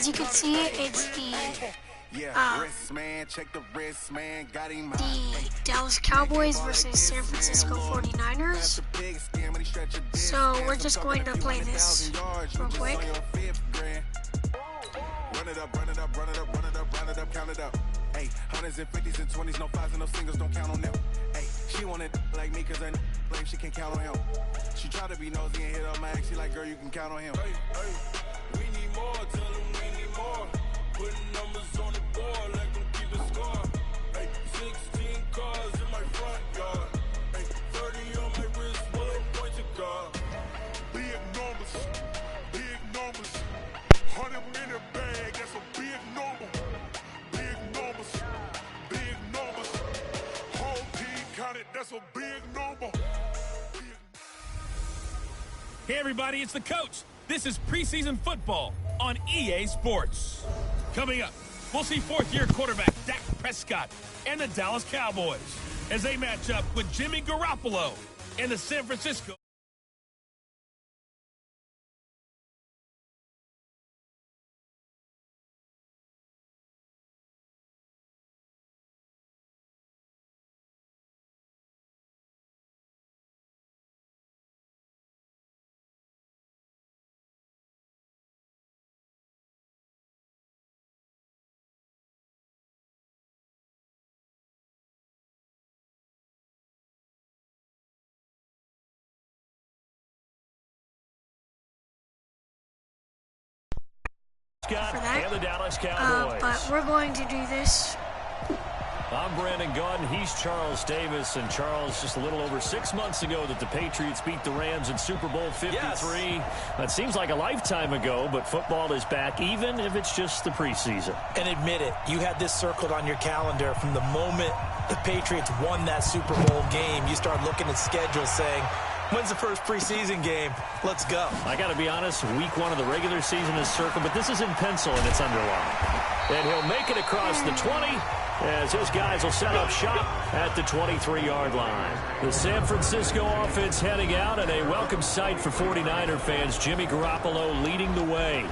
as you can see, it's the Dallas Cowboys versus San Francisco 49ers. So we're just going to play this real quick. Run it up, run it up, run it up, run it up, run it up, count it up. Hey, hundreds and fifties and 20s, no fives and no singles, don't count on them. Hey, she wanted like me cause her blame, she can't count on him. She tried to be nosy and hit up my ex, she like, girl, you can count on him. Hey, we need more, tell them we need more. Putting numbers on the board, let them keep a score. Hey, 16 cars in my front yard. Hey, 30 on my wrist, bullet point to guard. Big numbers, big numbers. 100 minute bag, that's a big number. Big numbers, big numbers. Whole team counted, that's a big number. Hey everybody, it's the coach. This is preseason football on EA Sports. Coming up, we'll see fourth-year quarterback Dak Prescott and the Dallas Cowboys as they match up with Jimmy Garoppolo and the San Francisco. For that, and the Dallas Cowboys. but we're going to do this. I'm Brandon Gunn. He's Charles Davis. And Charles, just a little over 6 months ago that the Patriots beat the Rams in Super Bowl 53. Yes. That seems like a lifetime ago, but football is back, even if it's just the preseason. And admit it, you had this circled on your calendar from the moment the Patriots won that Super Bowl game. You start looking at schedules saying, when's the first preseason game? Let's go. I got to be honest, week one of the regular season is circled, but this is in pencil and it's underlined. And he'll make it across the 20 as his guys will set up shop at the 23-yard line. The San Francisco offense heading out, and a welcome sight for 49er fans. Jimmy Garoppolo leading the way.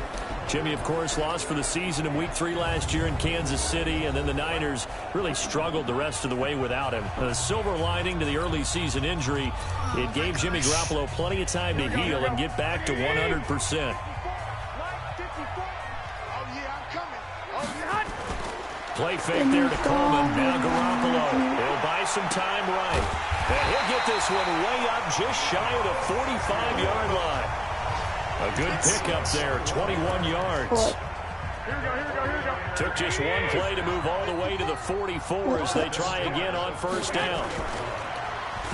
Jimmy, of course, lost for the season in Week 3 last year in Kansas City, and then the Niners really struggled the rest of the way without him. The silver lining to the early season injury, it gave Jimmy Garoppolo plenty of time to heal and get back to 100%. Play fake there to Coleman. Now Garoppolo. He'll buy some time right. And he'll get this one way up just shy of the 45-yard line. A good pickup there, 21 yards. Took just one play to move all the way to the 44 as they try again on first down.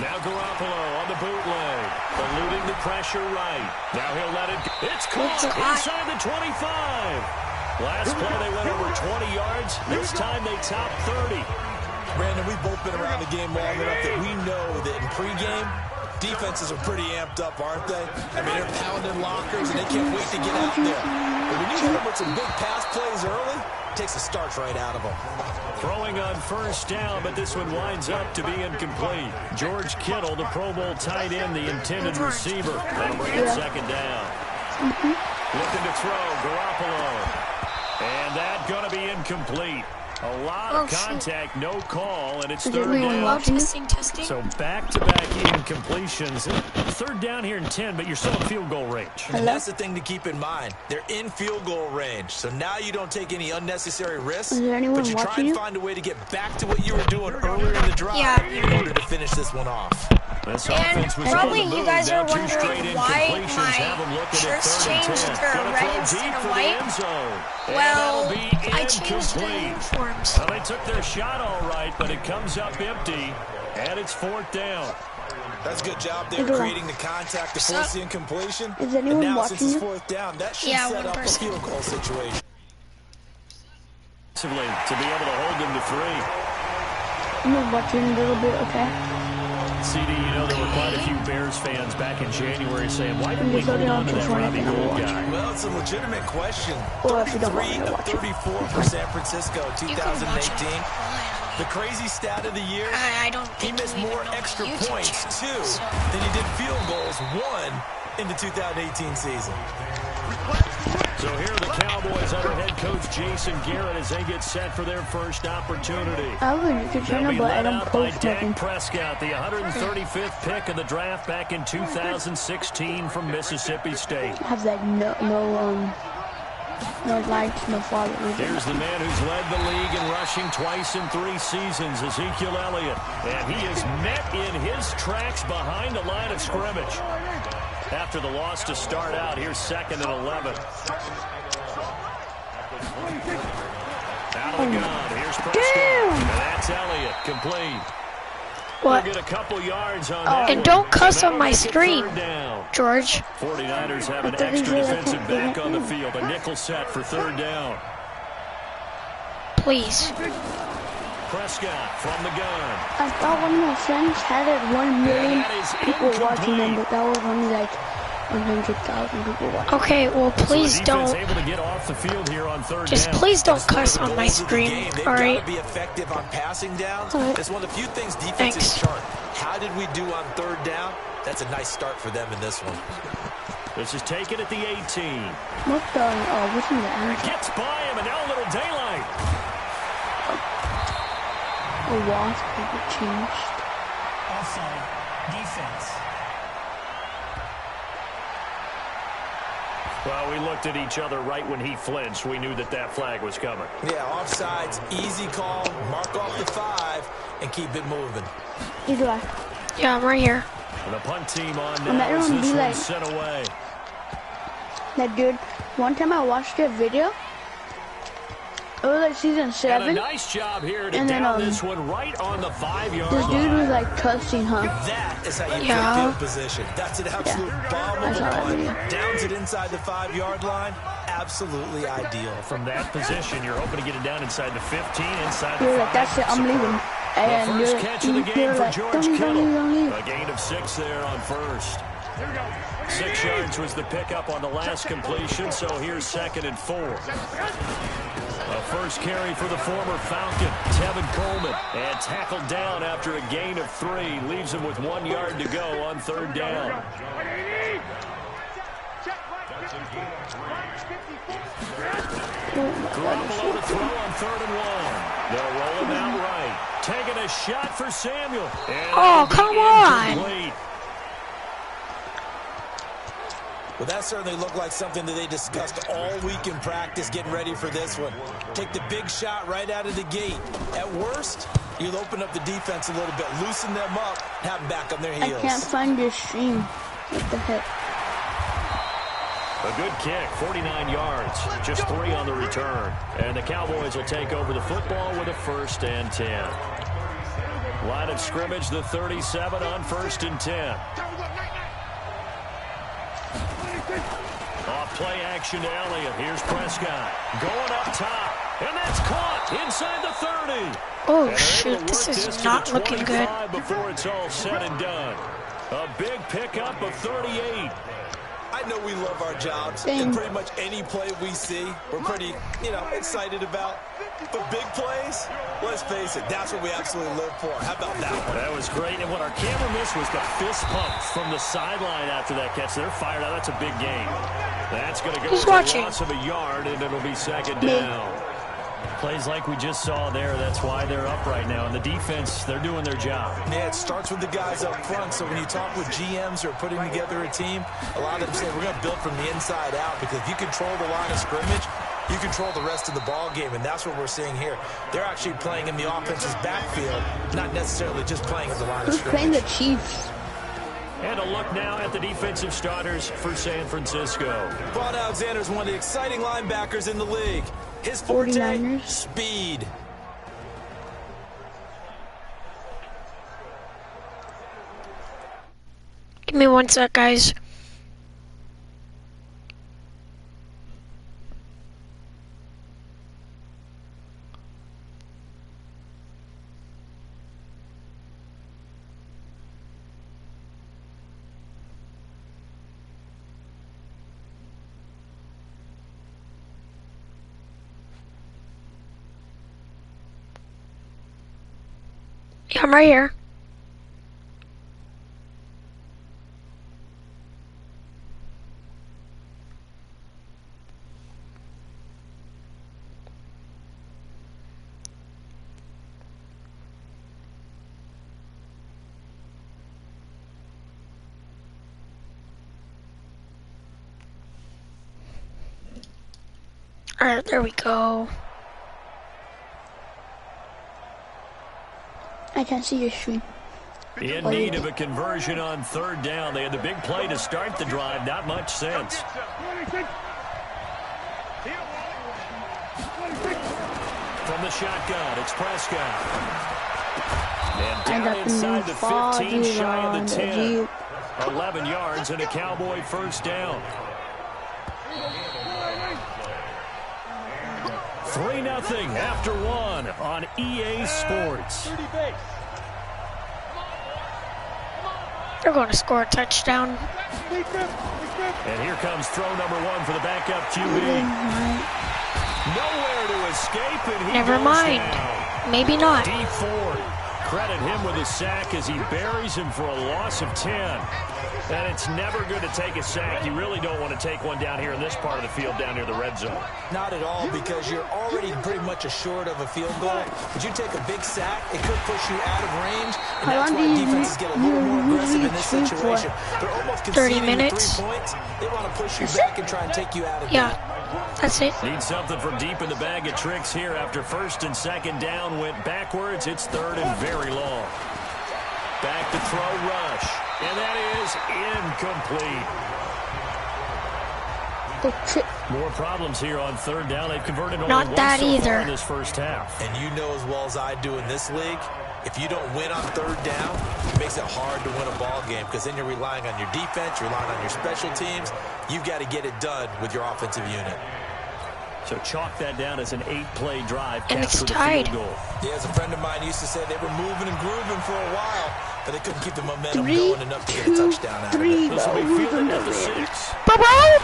Now Garoppolo on the bootleg, eluding the pressure right. Now he'll let it go. It's caught inside the 25. Last play they went over 20 yards. This time they top 30. Brandon, we've both been around the game long enough that we know that in pregame, defenses are pretty amped up, aren't they? I mean, they're pounding lockers, and they can't wait to get out there. But when you hit them with some big pass plays early, it takes the starch right out of them. Throwing on first down, but this one winds up to be incomplete. George Kittle, the Pro Bowl tight end, the intended receiver. That'll bring it second down. Looking to throw, Garoppolo. And that's going to be incomplete. A lot of contact, no call, and it's third down. Testing. So back-to-back incompletions. Third down here in 10, but you're still in field goal range. And that's the thing to keep in mind. They're in field goal range, so now you don't take any unnecessary risks, but you try and find a way to get back to what you were doing earlier in the drive in order to finish this one off. And probably you guys are wondering why my shirts changed to red instead of white. Well, I changed the uniforms. Well, they took their shot all right, but it comes up empty, and it's fourth down. That's a good job there, creating the contact to force the incompletion. Is anyone and now, watching since it's fourth down, that should set up a field goal situation. To be able to hold them to 3. I'm watching a little bit, okay? CD, you know, there were quite a few Bears fans back in January saying, why didn't we hold on to that Robbie Gould guy? Well, it's a legitimate question. 33 of 34 for San Francisco, 2018. The crazy stat of the year, he missed more extra points, 2, than he did field goals, 1, in the 2018 season. So here are the Cowboys under head coach Jason Garrett as they get set for their first opportunity. I have a YouTube channel, but I don't post nothing. Prescott, the 135th pick in the draft back in 2016 from Mississippi State. I have like no likes, no followers. Here's the man who's led the league in rushing twice in 3 seasons, Ezekiel Elliott. And he is met in his tracks behind the line of scrimmage. After the loss to start out, here's 2nd and 11. Out of the gun, here's Prescott. And that's Elliott, complete. What? We'll get a couple yards on that and one. don't cuss on my stream, George. 49ers have an extra defensive back on the field. A nickel set for 3rd down. Please. Prescott from the gun. I thought one of my friends had it 1 million people watching them, but that was only like 100,000 people watching. Okay, well please don't. Able to get off the field here on 3rd Just down. please don't cuss on my stream. All right. Be effective on passing downs. All right. It's one of the few things defenses Thanks. chart. How did we do on 3rd down? That's a nice start for them in this one. This is taken at the 18. What the? Oh, what's in the end? Gets by him, and now a little daylight. A wasp people changed. Offside. Defense. Well, we looked at each other right when he flinched. We knew that that flag was coming. Yeah, offsides, easy call, mark off the 5, and keep it moving. Either way. Yeah, I'm right here. And the punt team on And now that as would this be one's like- sent away. That dude, one time I watched a video. It was like season And a 7. nice job here to And then, down this one right on the 5-yard This dude was line. like cussing, huh? That is how you Yeah. get field position. That's an absolute bomb I of saw a that punt. video. Downs it inside the 5-yard line. Absolutely ideal. From that position, you're hoping to get it down inside the 15, inside the You're 5. like, that's it, I'm leaving. The And first you're catch of the like, game for don't George leave, Kittle. don't leave. A gain of 6 there on first. 6 yards was the pickup on the last completion, so here's 2nd and 4. A first carry for the former Falcon, Tevin Coleman, and tackled down after a gain of 3. Leaves him with 1 yard to go on 3rd down. Garoppolo to throw on 3rd and 1. They'll roll him out right. Taking a shot for Samuel. And Oh, come on. incomplete. Well, that certainly looked like something that they discussed all week in practice, getting ready for this one. Take the big shot right out of the gate. At worst, you'll open up the defense a little bit, loosen them up, have them back on their I heels. can't find your stream. What the heck? A good kick, 49 yards, just 3 on the return. And the Cowboys will take over the football with a 1st and 10. Line of scrimmage, the 37 on 1st and 10. Off play action to Elliott. Here's Prescott going up top. And that's caught inside the 30. Oh, And they're able shoot. to This work is to not the looking good. 25 before it's all said and done. A big pickup of 38. I know we love our jobs, Dang. and pretty much any play we see, we're pretty, excited about. But big plays, let's face it, that's what we absolutely live for. How about that one? That was great. And what our camera missed was the fist pump from the sideline after that catch. They're fired out. That's a big gain. That's going to go Who's as a watching? loss of a yard, and it'll be 2nd down. Plays like we just saw there. That's why they're up right now. And the defense, they're doing their job. Yeah, it starts with the guys up front. So when you talk with GMs who are putting together a team, a lot of them say we're going to build from the inside out, because if you control the line of scrimmage, you control the rest of the ball game, and that's what we're seeing here. They're actually playing in the offense's backfield, not necessarily just playing at the line of Who's playing scrimmage. the Chiefs? And a look now at the defensive starters for San Francisco. Vaughn Alexander is one of the exciting linebackers in the league. His forte, 49ers. speed. Give me 1 sec, guys. Yeah, I'm right here. Alright, there we go. I can't see your screen. In need of a conversion on third down. They had the big play to start the drive. Not much sense. From the shotgun, it's Prescott. And down inside the 15, shy of the 10. 11 yards and a Cowboy first down. 3-0 after one on EA Sports. They're going to score a touchdown. And here comes throw number one for the backup QB. Nowhere to escape, and he Never goes mind. down. Maybe not. D Ford, credit him with a sack as he buries him for a loss of 10. And it's never good to take a sack. You really don't want to take one down here in this part of the field down near the red zone. Not at all, because you're already pretty much assured of a field goal. But you take a big sack, it could push you out of range. And that's why defenses get a little more aggressive in this situation. They're almost 30 minutes. 3 points. They want to push you back and try and take you out of Yeah, that's it. Need something from deep in the bag of tricks here after first and second down went backwards. It's third and very long. Back to throw, rush. And that is incomplete. More problems here on third down. They've converted only one so far in this first half. And you know as well as I do in this league, if you don't win on third down, it makes it hard to win a ball game because then you're relying on your defense, you're relying on your special teams. You've got to get it done with your offensive unit. So chalk that down as an 8-play drive. And it's tied. Yeah, as a friend of mine used to say, they were moving and grooving for a while, but they couldn't keep the momentum going enough to get a touchdown out of it. This will be fielded at the 6. Bye-bye.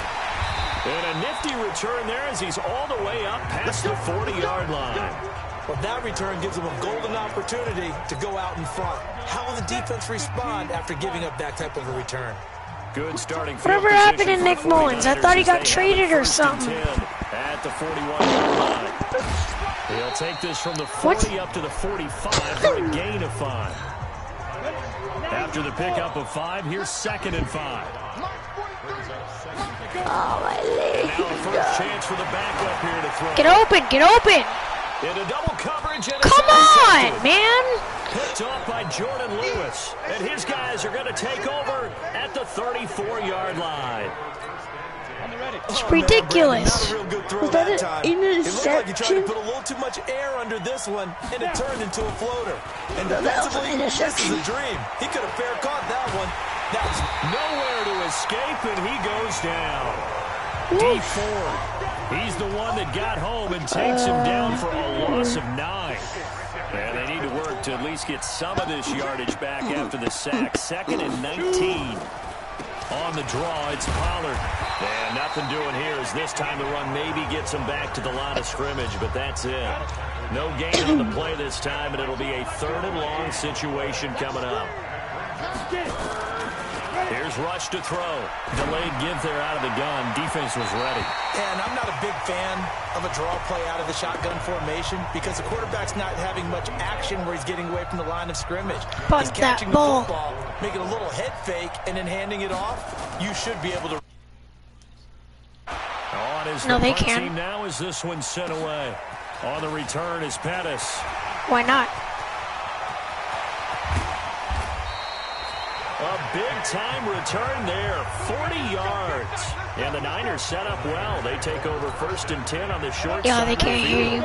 And a nifty return there as he's all the way up past the 40-yard line. Well, that return gives them a golden opportunity to go out in front. How will the defense respond after giving up that type of a return? Good starting. Whatever happened to Nick Mullins? I thought he got traded or something. At the 41-yard line. He'll take this from the 40 up to the 45 for a gain of 5. After the pickup of 5, here's 2nd and 5. Oh, my leg. And now a first chance for the backup here to throw. Get open, get open. Into double coverage. And come on, man. Picked off by Jordan Lewis. And his guys are going to take over at the 34-yard line. It's ridiculous. Not a real good throw that time. an It looked like he tried to interception? put a little too much air under this one, and it turned into a floater. And defensively, this is a dream. He could have fair caught that one. That was nowhere to escape, and he goes down. D Ford. He's the one that got home and takes him down for a loss of 9. And they need to work to at least get some of this yardage back after the sack. 2nd and 19. On the draw, it's Pollard. And nothing doing here as this time the run maybe gets him back to the line of scrimmage, but that's it. No gain on the play this time, and it'll be a 3rd and long situation coming up. Here's rush to throw. Delayed give there out of the gun. Defense was ready. And I'm not a big fan of a draw play out of the shotgun formation because the quarterback's not having much action where he's getting away from the line of scrimmage. He's catching the football, making a little head fake, and then handing it off. You should be able to. No, they can't. Team now is this one sent away. On the return is Pettis. Why not? A big-time return there, 40 yards. And the Niners set up well. They take over 1st and 10 on the short side. Yeah, they can't hear you.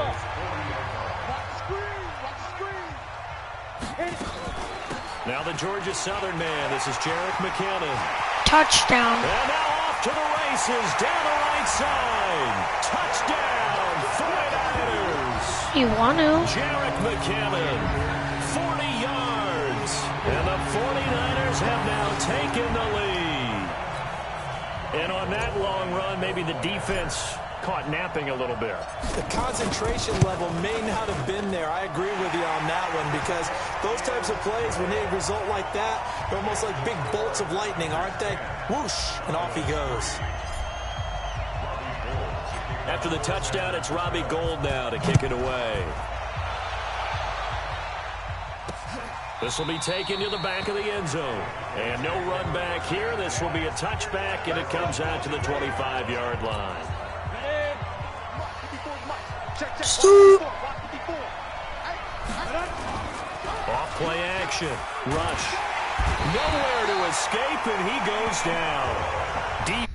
Now the Georgia Southern man. This is Jarek McKinnon. Touchdown. And now off to the races down the right side. Touchdown, 49ers. You want to? Jarek McKinnon, 40 yards. And the 49ers have now taken the lead. And on that long run, maybe the defense caught napping a little bit. The concentration level may not have been there. I agree with you on that one because those types of plays, when they result like that, they're almost like big bolts of lightning, aren't they? Whoosh, and off he goes. After the touchdown, it's Robbie Gould now to kick it away. This will be taken to the back of the end zone. And no run back here. This will be a touchback, and it comes out to the 25-yard line. Off play action. Rush. Nowhere to escape, and he goes down. Deep.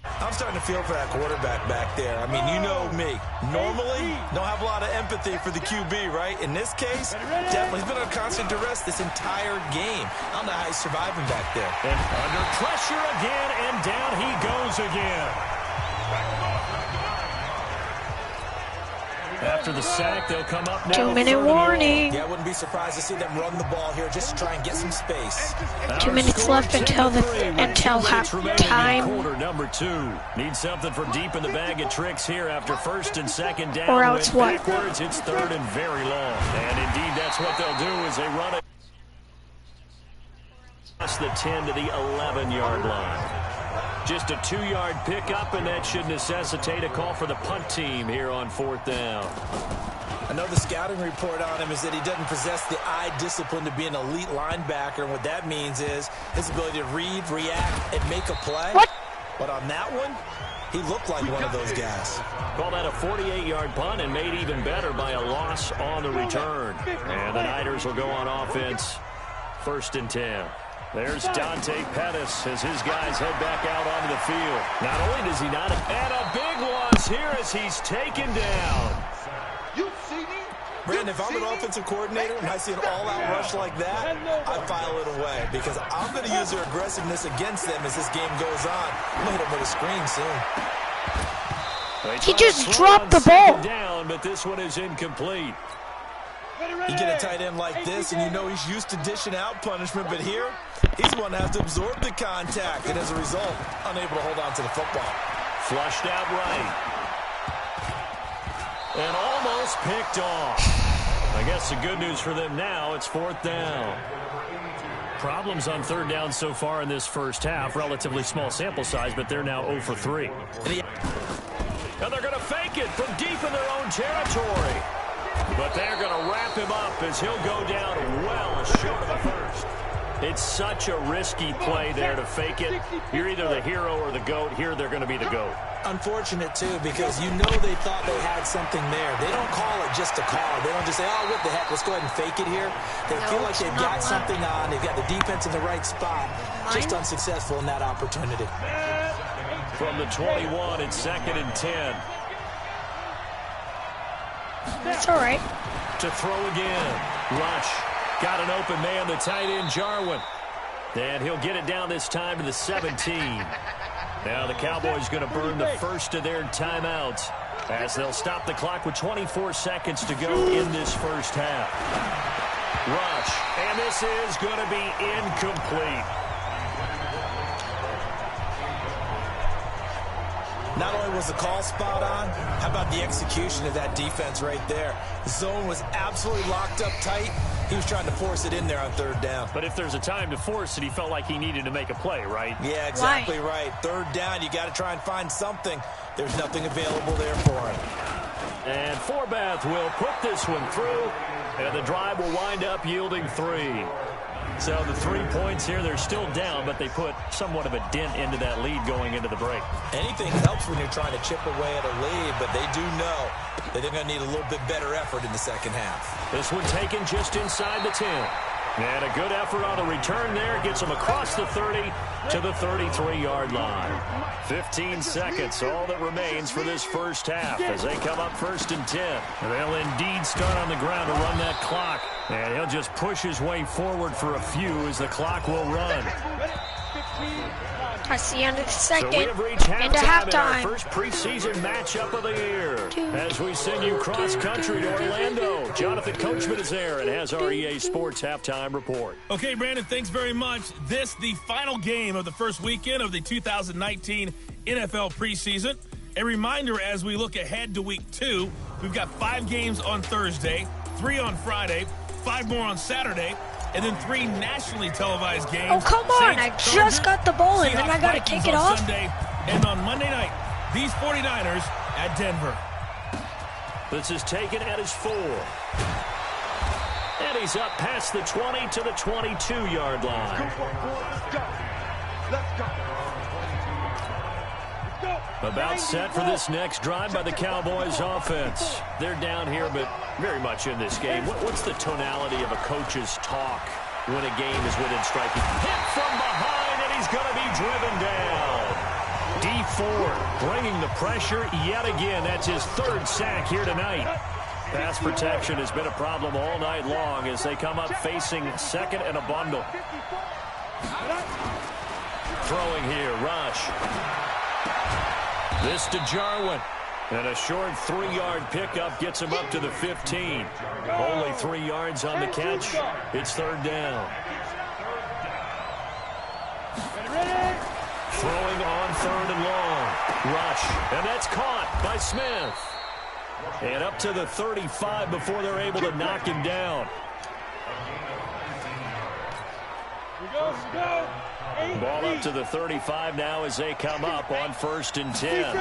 I'm starting to feel for that quarterback back there. I mean, you know me. Normally, don't have a lot of empathy for the QB, right? In this case, definitely. He's been under constant duress this entire game. I don't know how he's surviving back there. And under pressure again, and down he goes again. After the sack, they'll come up now. 2-minute warning. Yeah, I wouldn't be surprised to see them run the ball here just to try and get some space. 2 minutes left until half time. Quarter number 2. Need something from deep in the bag of tricks here after first and second down. Or else what? Backwards, it's third and very long. And indeed, that's what they'll do as they run it. Across the 10 to the 11-yard line. Just a 2-yard pickup, and that should necessitate a call for the punt team here on 4th down. I know the scouting report on him is that he doesn't possess the eye discipline to be an elite linebacker, and what that means is his ability to read, react, and make a play. What? But on that one, he looked like one of those guys. Call that a 48-yard punt and made even better by a loss on the return. And the Niners will go on offense, 1st and 10. There's Dante Pettis as his guys head back out onto the field. Not only does he not, and a big loss here as he's taken down. Brandon, if I'm an offensive coordinator and I see an all-out rush like that, I file it away because I'm going to use their aggressiveness against them as this game goes on. I'm going to hit them with a screen soon. He just dropped the ball. Down, but this one is incomplete. You get a tight end like this, and you know he's used to dishing out punishment, but here, he's going to have to absorb the contact, and as a result, unable to hold on to the football. Flushed out right. And almost picked off. I guess the good news for them now, it's 4th down. Problems on 3rd down so far in this first half. Relatively small sample size, but they're now 0 for 3. And they're going to fake it from deep in their own territory. But they're going to wrap him up as he'll go down well short of the first. It's such a risky play there to fake it. You're either the hero or the GOAT. Here they're going to be the GOAT. Unfortunate, too, because you know they thought they had something there. They don't call it just a call. They don't just say, oh, what the heck, let's go ahead and fake it here. They feel like they've got something on. They've got the defense in the right spot. Just unsuccessful in that opportunity. From the 21, it's 2nd and 10. That's all right. To throw again. Rush. Got an open man, the tight end, Jarwin. And he'll get it down this time to the 17. Now the Cowboys going to burn the first of their timeouts as they'll stop the clock with 24 seconds to go in this first half. Rush. And this is going to be incomplete. Not only was the call spot on, how about the execution of that defense right there? The zone was absolutely locked up tight. He was trying to force it in there on 3rd down. But if there's a time to force it, he felt like he needed to make a play, right? Yeah, exactly right. 3rd down, you got to try and find something. There's nothing available there for him. And Forbath will put this one through, and the drive will wind up yielding 3. So the 3 points here, they're still down, but they put somewhat of a dent into that lead going into the break. Anything helps when you're trying to chip away at a lead, but they do know that they're going to need a little bit better effort in the second half. This one taken just inside the 10. And a good effort on a return there. Gets them across the 30 to the 33-yard line. 15 seconds, all that remains for this first half as they come up 1st and 10. They'll indeed start on the ground to run that clock. And he'll just push his way forward for a few as the clock will run. That's the end of the second. So we have reached into halftime. Our first preseason matchup of the year. As we send you cross-country to Orlando, Jonathan Coachman is there and has our EA Sports halftime report. Okay, Brandon, thanks very much. This, the final game of the first weekend of the 2019 NFL preseason. A reminder as we look ahead to week 2, we've got 5 games on Thursday, 3 on Friday, 5 more on Saturday, and then 3 nationally televised games. Oh, come on. Saints, I just got the ball, and Seahawks, then I got to Vikings kick it on off. Sunday, and on Monday night, these 49ers at Denver. This is taken at his 4. And he's up past the 20 to the 22-yard line. Let's go. About set for this next drive by the Cowboys offense. They're down here, but very much in this game. What's the tonality of a coach's talk when a game is within striking? Hit from behind, and he's going to be driven down. Dee Ford bringing the pressure yet again. That's his third sack here tonight. Pass protection has been a problem all night long as they come up facing second and a bundle. Throwing here, Rush. This to Jarwin. And a short 3-yard pickup gets him up to the 15. Only 3 yards on the catch. It's third down. Throwing on third and long. Rush. And that's caught by Smith. And up to the 35 before they're able to knock him down. Ball up to the 35 now as they come up on 1st and 10.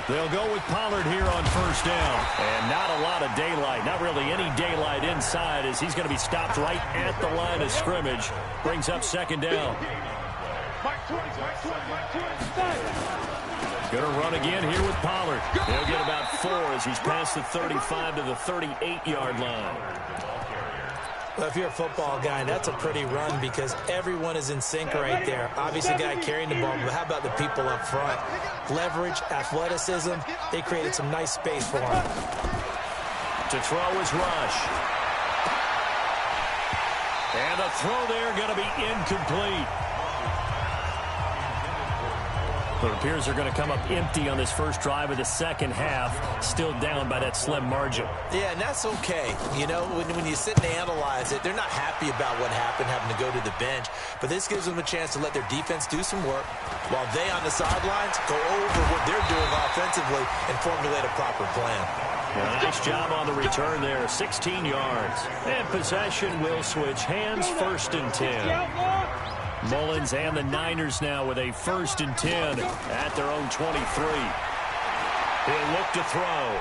They'll go with Pollard here on first down. And not a lot of daylight. Not really any daylight inside as he's going to be stopped right at the line of scrimmage. Brings up second down. Going to run again here with Pollard. He'll get about 4 as he's past the 35 to the 38-yard line. Well, if you're a football guy, that's a pretty run because everyone is in sync right there. Obviously, the guy carrying the ball, but how about the people up front? Leverage, athleticism, they created some nice space for him. To throw is Rush. And the throw there going to be incomplete. It appears they're going to come up empty on this first drive of the second half, still down by that slim margin. Yeah, and that's okay. You know, when you sit and analyze it, they're not happy about what happened, having to go to the bench. But this gives them a chance to let their defense do some work while they on the sidelines go over what they're doing offensively and formulate a proper plan. Yeah, nice job on the return there, 16 yards. And possession will switch hands, 1st and 10. Mullins and the Niners now with a 1st and 10 at their own 23. He'll look to throw.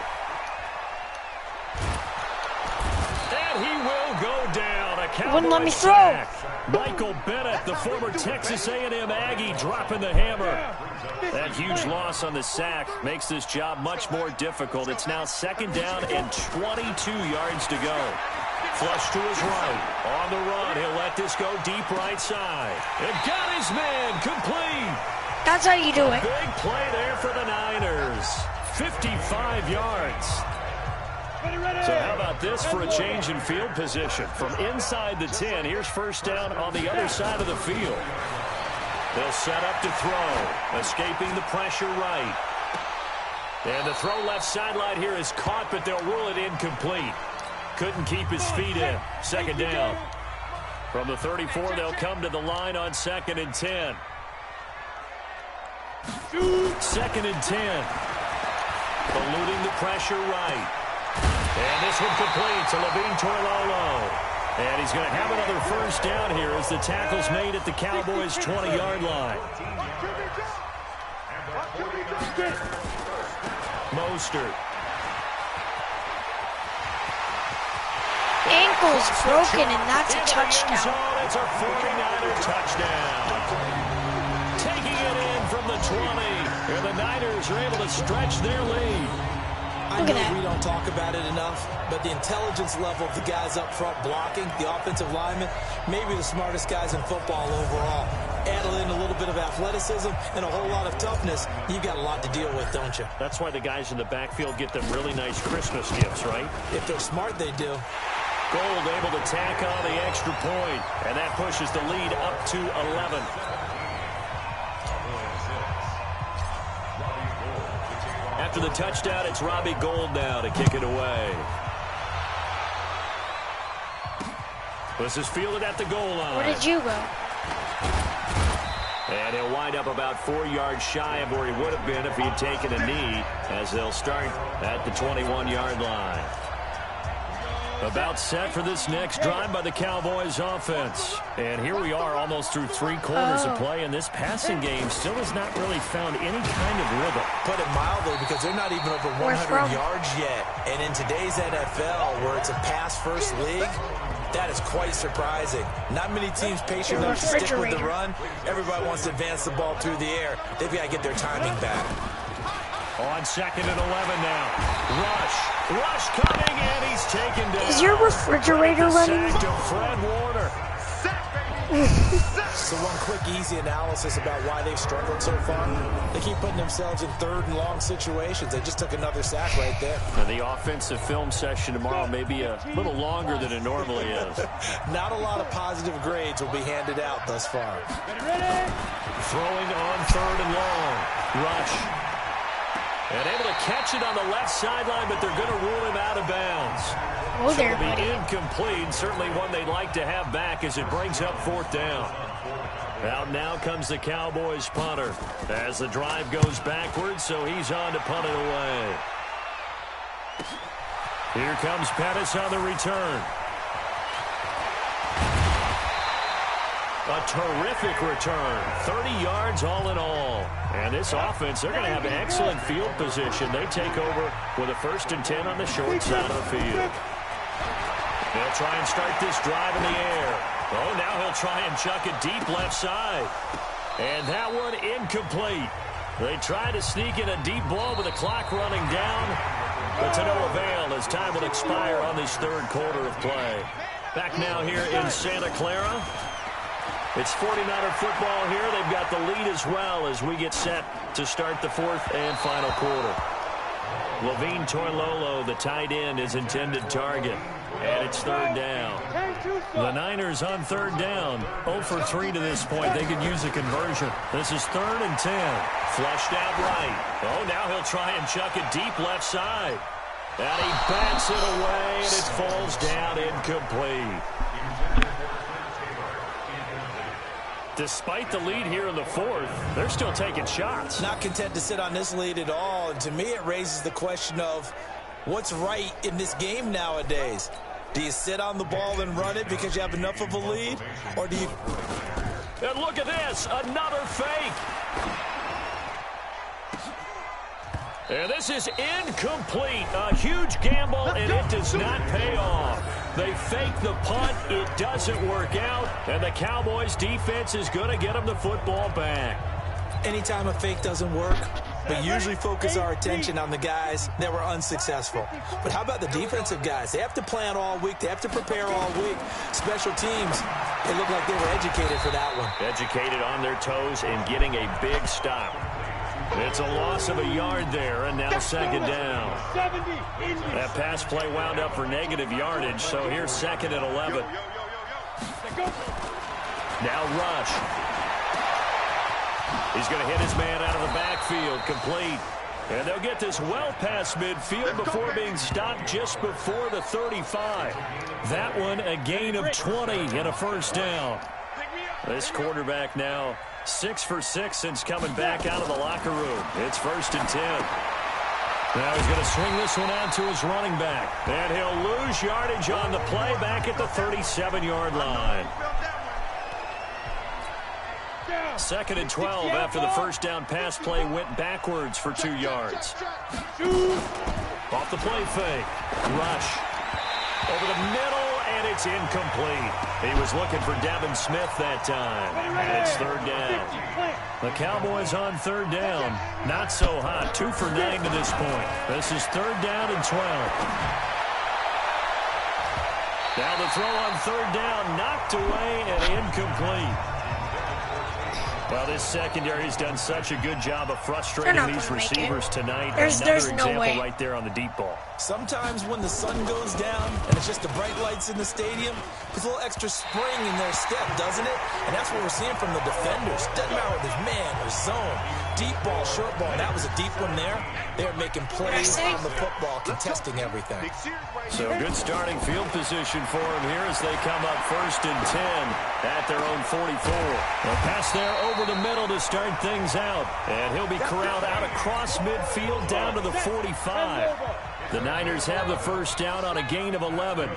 And he will go down. A Cowboys wouldn't let me sack. Michael Bennett, the former Texas A&M Aggie, dropping the hammer. That huge loss on the sack makes this job much more difficult. It's now 2nd down and 22 yards to go. Flush to his right. On the run, he'll let this go deep right side. And got his man complete. That's how you do it. Big play there for the Niners. 55 yards. So how about this for a change in field position? From inside the 10, here's first down on the other side of the field. They'll set up to throw. Escaping the pressure right. And the throw left sideline here is caught, but they'll rule it incomplete. Couldn't keep his feet in. 2nd down. From the 34, they'll come to the line on 2nd and 10. 2nd and 10. Eluding the pressure right. And this one complete to Levine Toilolo. And he's going to have another first down here as the tackle's made at the Cowboys' 20-yard line. Mostert. Ankle's broken, and that's a touchdown. It's a 49er touchdown. Taking it in from the 20. And the Niners are able to stretch their lead. I know we don't talk about it enough, but the intelligence level of the guys up front blocking, the offensive linemen, maybe the smartest guys in football overall. Add in a little bit of athleticism and a whole lot of toughness, you've got a lot to deal with, don't you? That's why the guys in the backfield get them really nice Christmas gifts, right? If they're smart, they do. Gold able to tack on the extra point, and that pushes the lead up to 11. After the touchdown, it's Robbie Gould now to kick it away. This is fielded at the goal line. Where did you go? And he'll wind up about 4 yards shy of where he would have been if he had taken a knee, as they'll start at the 21-yard line. About set for this next drive by the Cowboys offense. And here we are almost through 3 quarters of play, and this passing game still has not really found any kind of rhythm. Put it mildly, because they're not even over 100 yards yet. And in today's NFL, where it's a pass-first league, That is quite surprising. Not many teams patient enough to stick with the run. Everybody wants to advance the ball through the air. They've got to get their timing back. On 2nd and 11 now. Rush coming, and he's taken down. Is your refrigerator running? To Fred Warner. So one quick, easy analysis about why they've struggled so far. They keep putting themselves in 3rd and long situations. They just took another sack right there. And the offensive film session tomorrow may be a little longer than it normally is. Not a lot of positive grades will be handed out thus far. Throwing on 3rd and long. Rush. And able to catch it on the left sideline, but they're going to rule him out of bounds. Oh, so there, it'll be buddy. incomplete. Certainly one they'd like to have back as it brings up 4th down. Out now comes the Cowboys punter as the drive goes backwards, so he's on to punt it away. Here comes Pettis on the return. A terrific return. 30 yards all in all. And this offense, they're going to have excellent field position. They take over with a 1st and 10 on the short side of the field. They'll try and start this drive in the air. Oh, now he'll try and chuck it deep left side. And that one incomplete. They try to sneak in a deep ball with the clock running down, but to no avail as time will expire on this 3rd quarter of play. Back now here in Santa Clara. It's 49er football here. They've got the lead as well as we get set to start the 4th and final quarter. Levine Toilolo, the tight end, is intended target. And it's 3rd down. The Niners on 3rd down. 0 for 3 to this point. They could use a conversion. This is 3rd and 10. Flushed out right. Oh, now he'll try and chuck it deep left side. And he bats it away, and it falls down incomplete. Despite the lead here in the 4th, they're still taking shots. Not content to sit on this lead at all. And to me, it raises the question of what's right in this game nowadays. Do you sit on the ball and run it because you have enough of a lead? Or do you... And look at this, another fake. And this is incomplete. A huge gamble, and it does not pay off. They fake the punt. It doesn't work out. And the Cowboys defense is going to get them the football back. Anytime a fake doesn't work, we usually focus our attention on the guys that were unsuccessful. But how about the defensive guys? They have to plan all week. They have to prepare all week. Special teams, they look like they were educated for that one. Educated on their toes and getting a big stop. It's a loss of a yard there, and now 2nd down. That pass play wound up for negative yardage, so here's 2nd and 11. Now Rush. He's going to hit his man out of the backfield, complete. And they'll get this well past midfield before being stopped just before the 35. That one a gain of 20 and a 1st down. This quarterback now 6 for 6 since coming back out of the locker room. It's 1st and 10. Now he's going to swing this one out to his running back. And he'll lose yardage on the play back at the 37-yard line. 2nd and 12 after the 1st down pass play went backwards for 2 yards. Off the play fake. Rush. Over the middle, and it's incomplete. He was looking for Devin Smith that time. And it's 3rd down. The Cowboys on 3rd down. Not so hot. 2 for 9 to this point. This is 3rd down and 12. Now the throw on 3rd down, knocked away and incomplete. Well, this secondary has done such a good job of frustrating these receivers tonight. There's Another no way. example right there on the deep ball. Sometimes when the sun goes down and it's just the bright lights in the stadium, there's a little extra spring in their step, doesn't it? And that's what we're seeing from the defenders. Doesn't matter if there's man or zone. Deep ball, short ball. That was a deep one there. They're making plays on the football, contesting everything. So good starting field position for them here as they come up 1st and 10 at their own 44. A pass there over the middle to start things out. And he'll be corralled out across midfield down to the 45. The Niners have the 1st down on a gain of 11.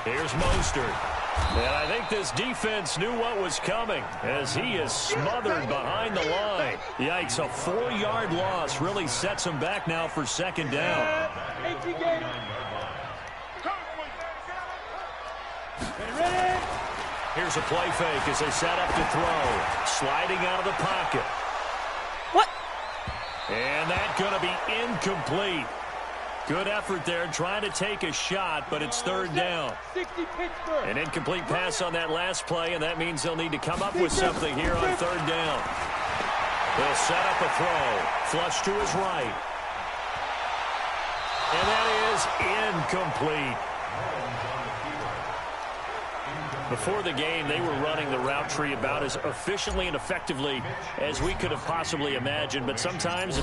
Here's Mostert. And I think this defense knew what was coming as he is smothered behind the line. Yikes, a 4-yard loss really sets him back now for second down. Here's a play fake as they set up to throw. Sliding out of the pocket. What? And that's going to be incomplete. Good effort there trying to take a shot, but it's third down. An incomplete pass on that last play, and that means they'll need to come up with something here on third down. They'll set up a throw. Flush to his right. And that is incomplete. Before the game, they were running the route tree about as efficiently and effectively as we could have possibly imagined, but sometimes...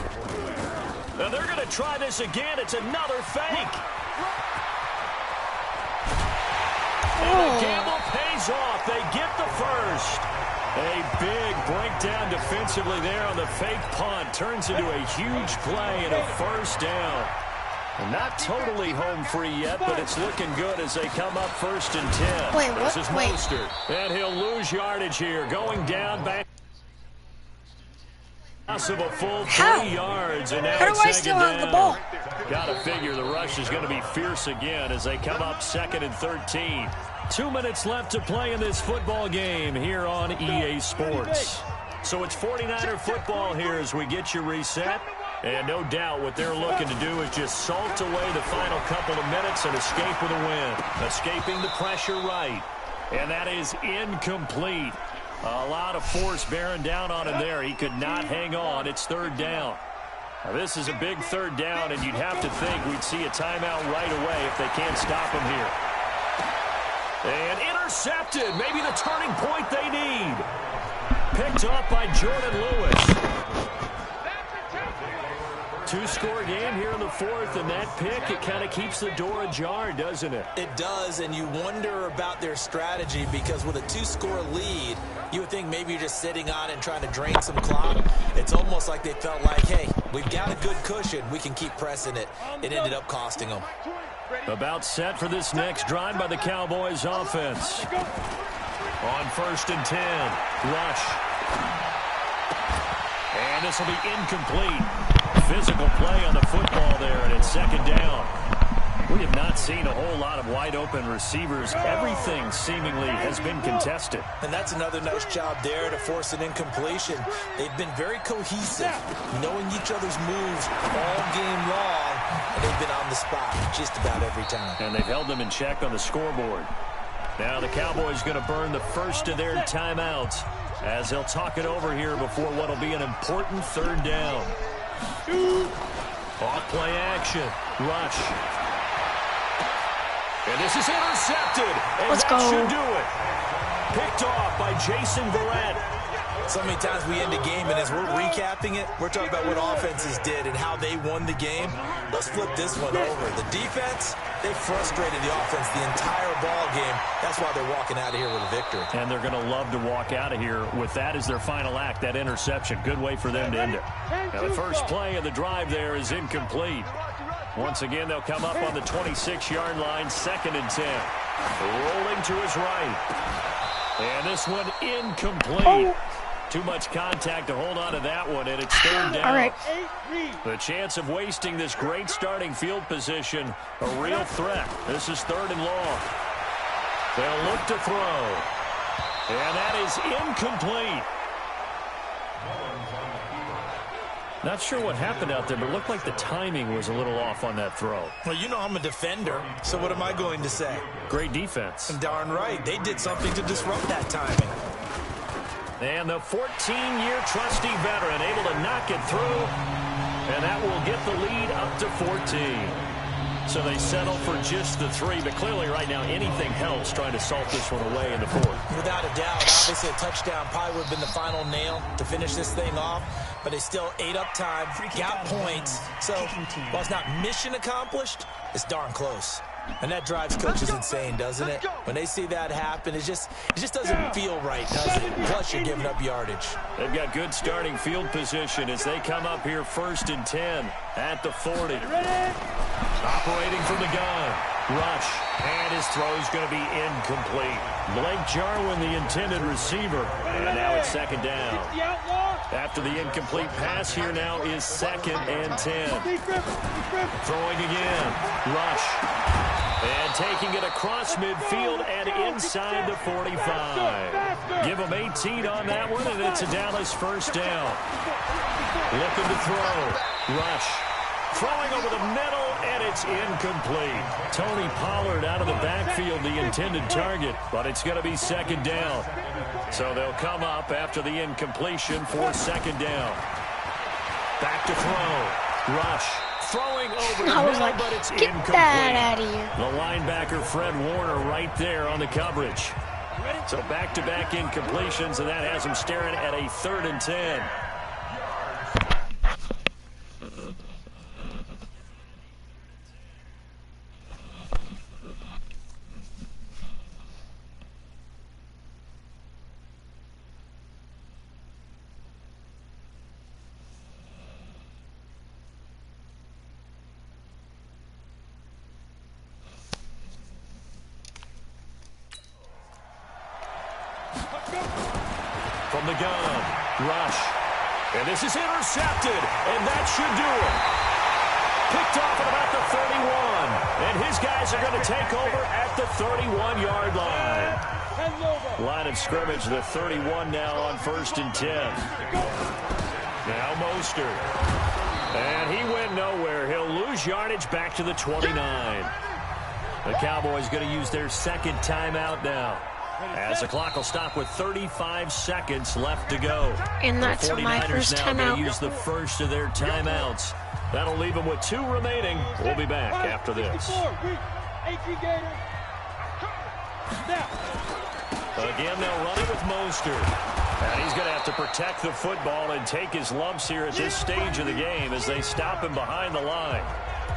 And they're going to try this again. It's another fake. And the gamble pays off. They get the first. A big breakdown defensively there on the fake punt. Turns into a huge play and a first down. Not totally home free yet, but it's looking good as they come up 1st and 10. Wait, what? This is Mostert. And he'll lose yardage here. Going down back. Of a full 3 yards, and now how do I still have the ball? Gotta figure the rush is going to be fierce again as they come up 2nd and 13. 2 minutes left to play in this football game here on EA Sports. So it's 49er football here as we get you reset. And no doubt what they're looking to do is just salt away the final couple of minutes and escape with a win. Escaping the pressure right. And that is incomplete. A lot of force bearing down on him there. He could not hang on. It's third down. Now, this is a big third down, and you'd have to think we'd see a timeout right away if they can't stop him here. And intercepted. Maybe the turning point they need. Picked off by Jordan Lewis. 2-score game here in the 4th, and that pick, it kind of keeps the door ajar, doesn't it? It does, and you wonder about their strategy because with a 2-score lead, you would think maybe you're just sitting on it and trying to drain some clock. It's almost like they felt like, hey, we've got a good cushion. We can keep pressing it. It ended up costing them. About set for this next drive by the Cowboys offense. On 1st and 10, rush. And this will be incomplete. Physical play on the football there, and it's second down. We have not seen a whole lot of wide-open receivers. Everything seemingly has been contested. And that's another nice job there to force an incompletion. They've been very cohesive, knowing each other's moves all game long, and they've been on the spot just about every time. And they've held them in check on the scoreboard. Now the Cowboys going to burn the first of their timeouts as they'll talk it over here before what will be an important third down. Off play action. Rush. And this is intercepted. And Let's go. Should do it. Picked off by Jason Verrett. So many times we end a game, and as we're recapping it, we're talking about what offenses did and how they won the game. Let's flip this one over. The defense, they frustrated the offense the entire ball game. That's why they're walking out of here with a victory. And they're going to love to walk out of here with that as their final act, that interception. Good way for them to end it. Now the first play of the drive there is incomplete. Once again, they'll come up on the 26-yard line, 2nd and 10. Rolling to his right. And this one incomplete. Too much contact to hold on to that one, and it's third down. All right. The chance of wasting this great starting field position, a real threat. This is 3rd and long. They'll look to throw. And that is incomplete. Not sure what happened out there, but it looked like the timing was a little off on that throw. Well, you know I'm a defender, so what am I going to say? Great defense. Darn right. They did something to disrupt that timing. And the 14-year trusty veteran able to knock it through. And that will get the lead up to 14. So they settle for just the 3. But clearly right now anything helps trying to salt this one away in the 4th. Without a doubt. Obviously a touchdown probably would have been the final nail to finish this thing off. But they still ate up time, got points. So while it's not mission accomplished, it's darn close. And that drives coaches insane, doesn't it? When they see that happen, it just doesn't feel right, does it? Plus, you're giving up yardage. They've got good starting field position as they come up here 1st and 10 at the 40. Operating from the gun. Rush. And his throw is going to be incomplete. Blake Jarwin, the intended receiver. And now it's second down. After the incomplete pass, here now is 2nd and 10. Throwing again. Rush. And taking it across midfield and inside the 45. Give him 18 on that one, and it's a Dallas first down. Looking to throw. Rush. Throwing over the middle, and it's incomplete. Tony Pollard out of the backfield, the intended target, but it's going to be second down. So they'll come up after the incompletion for second down. Back to throw. Rush. Throwing over the middle, but it's incomplete. Get that out of here. The linebacker, Fred Warner, right there on the coverage. So back-to-back incompletions, and that has him staring at a 3rd and 10. From the gun, Rush. And this is intercepted, and that should do it. Picked off at about the 31, and his guys are going to take over at the 31-yard line. Line of scrimmage, the 31 now on 1st and 10. Now Mostert. And he went nowhere. He'll lose yardage back to the 29. The Cowboys going to use their 2nd timeout now, as the clock will stop with 35 seconds left to go. And that's my first timeout. They use the first of their timeouts. That'll leave them with 2 remaining. We'll be back after this. Again, they'll run it with Mostert. And he's going to have to protect the football and take his lumps here at this stage of the game as they stop him behind the line.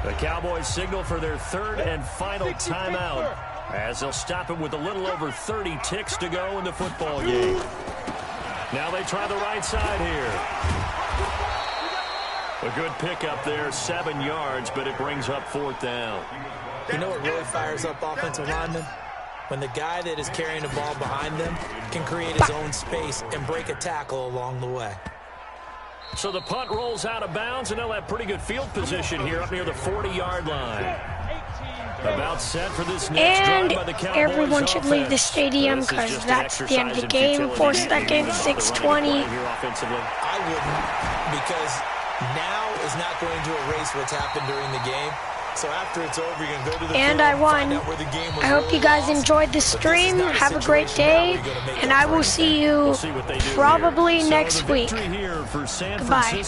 The Cowboys signal for their 3rd and final timeout, as they'll stop him with a little over 30 ticks to go in the football game. Now they try the right side here. A good pickup there, 7 yards, but it brings up 4th down. You know what really fires up offensive linemen? When the guy that is carrying the ball behind them can create his own space and break a tackle along the way. So the punt rolls out of bounds, and they'll have pretty good field position here up near the 40-yard line. About set for this next drive by the Cowboys. Everyone should leave the stadium because that's the end of the game. 4 seconds, 6:20. I wouldn't, because now is not going to erase what's happened during the game. So after it's over, you're going to go to the and I won. I hope you guys enjoyed the stream. Have a great day, and I will see you probably next week. Goodbye.